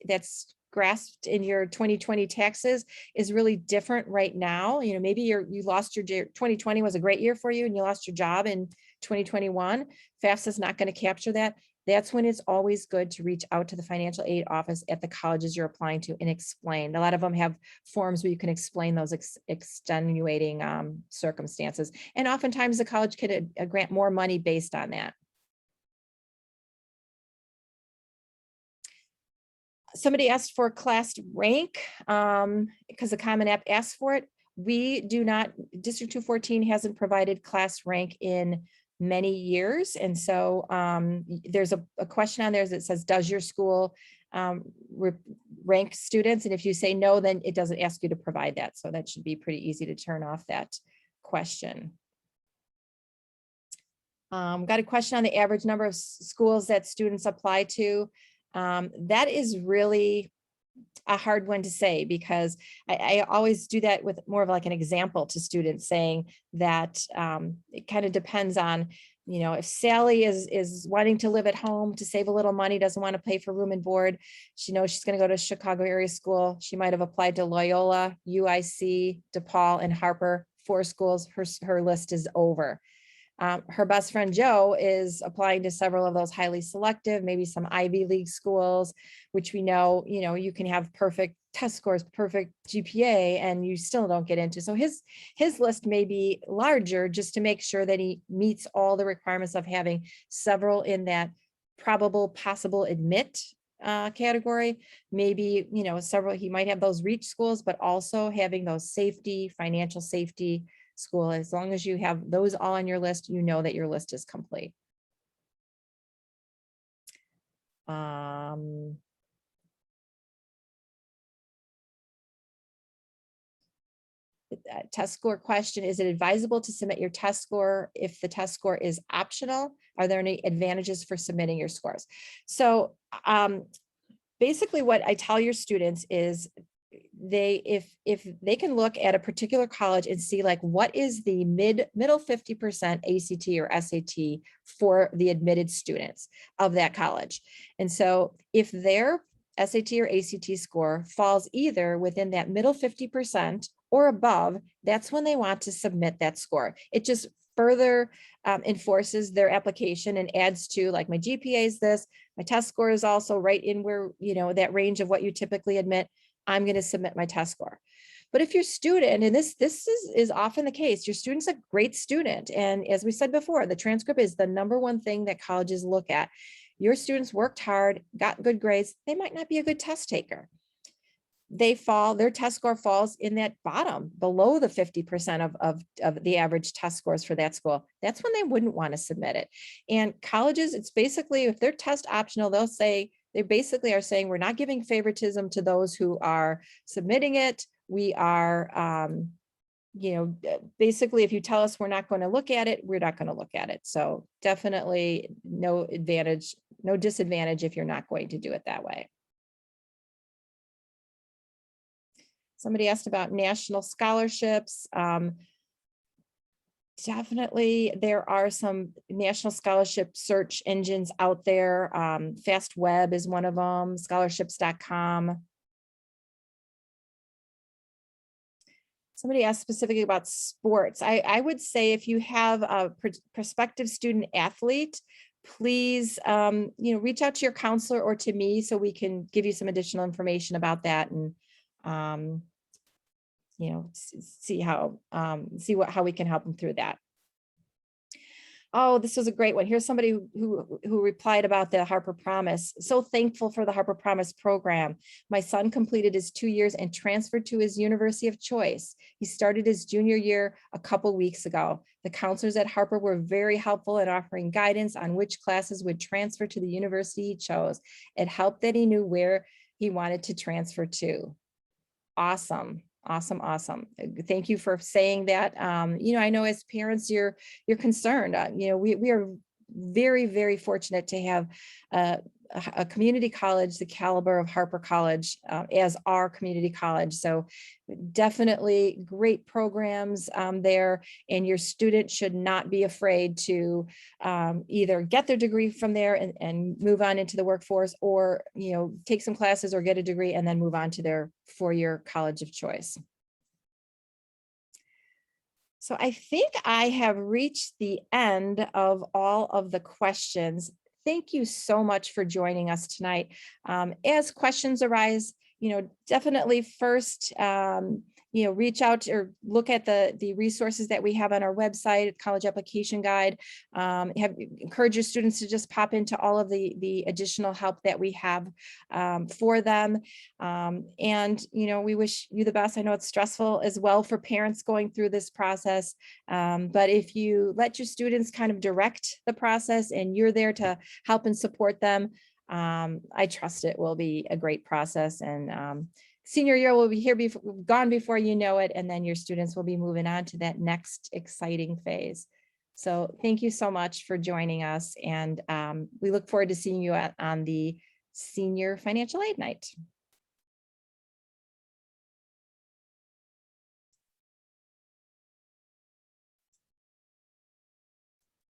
that's grasped in your 2020 taxes is really different right now, maybe you lost your 2020 was a great year for you and you lost your job in 2021. FAFSA is not going to capture that. That's when it's always good to reach out to the financial aid office at the colleges you're applying to and explain. A lot of them have forms where you can explain those extenuating circumstances. And oftentimes the college can grant more money based on that. Somebody asked for class rank because the Common App asks for it. We do not, District 214 hasn't provided class rank in many years. And so there's a question on there that says, does your school rank students? And if you say no, then it doesn't ask you to provide that. So that should be pretty easy to turn off that question. Got a question on the average number of schools that students apply to. That is really a hard one to say, because I always do that with more of like an example to students, saying that it kind of depends on If Sally is wanting to live at home to save a little money, doesn't want to pay for room and board, she knows she's going to go to a Chicago area school. She might have applied to Loyola, UIC, DePaul, and Harper, 4 schools. Her list is over. Her best friend Joe is applying to several of those highly selective, maybe some Ivy League schools, which we know, you can have perfect test scores, perfect GPA, and you still don't get into. So his list may be larger just to make sure that he meets all the requirements of having several in that probable, possible admit category. Maybe, several, he might have those reach schools, but also having those safety, financial safety school. As long as you have those all on your list, you know that your list is complete. Test score question: is it advisable to submit your test score if the test score is optional? Are there any advantages for submitting your scores? So basically what I tell your students is if they can look at a particular college and see like what is the middle 50% ACT or SAT for the admitted students of that college. And so if their SAT or ACT score falls either within that middle 50% or above, that's when they want to submit that score. It just further enforces their application and adds to, like, my GPA is this, my test score is also right in where, that range of what you typically admit, I'm going to submit my test score. But if your student, and this is often the case, your student's a great student, and as we said before, the transcript is the #1 thing that colleges look at. Your students worked hard, got good grades, they might not be a good test taker. Their test score falls in that bottom, below the 50% of the average test scores for that school. That's when they wouldn't want to submit it. And colleges, it's basically, if they're test optional, they basically are saying, we're not giving favoritism to those who are submitting it. We are, basically, if you tell us we're not going to look at it, we're not going to look at it. So definitely no disadvantage if you're not going to do it that way. Somebody asked about national scholarships. Definitely, there are some national scholarship search engines out there. FastWeb is one of them, scholarships.com. Somebody asked specifically about sports. I would say if you have a prospective student athlete, please, reach out to your counselor or to me so we can give you some additional information about that, and see how we can help them through that. Oh, this was a great one. Here's somebody who replied about the Harper Promise. So thankful for the Harper Promise program. My son completed his 2 years and transferred to his university of choice. He started his junior year a couple weeks ago. The counselors at Harper were very helpful in offering guidance on which classes would transfer to the university he chose. It helped that he knew where he wanted to transfer to. Awesome. Awesome. Thank you for saying that. I know as parents, you're concerned. We are very, very fortunate to have a community college the caliber of Harper College as our community college. So definitely great programs there, and your student should not be afraid to either get their degree from there and move on into the workforce, or take some classes or get a degree and then move on to their 4-year college of choice. So I think I have reached the end of all of the questions. Thank you so much for joining us tonight. As questions arise, definitely first, reach out or look at the resources that we have on our website, College Application Guide. Encourage your students to just pop into all of the additional help that we have for them. And, we wish you the best. I know it's stressful as well for parents going through this process. But if you let your students kind of direct the process and you're there to help and support them, I trust it will be a great process, and senior year will be gone before you know it, and then your students will be moving on to that next exciting phase. So thank you so much for joining us, and we look forward to seeing you on the Senior Financial Aid Night.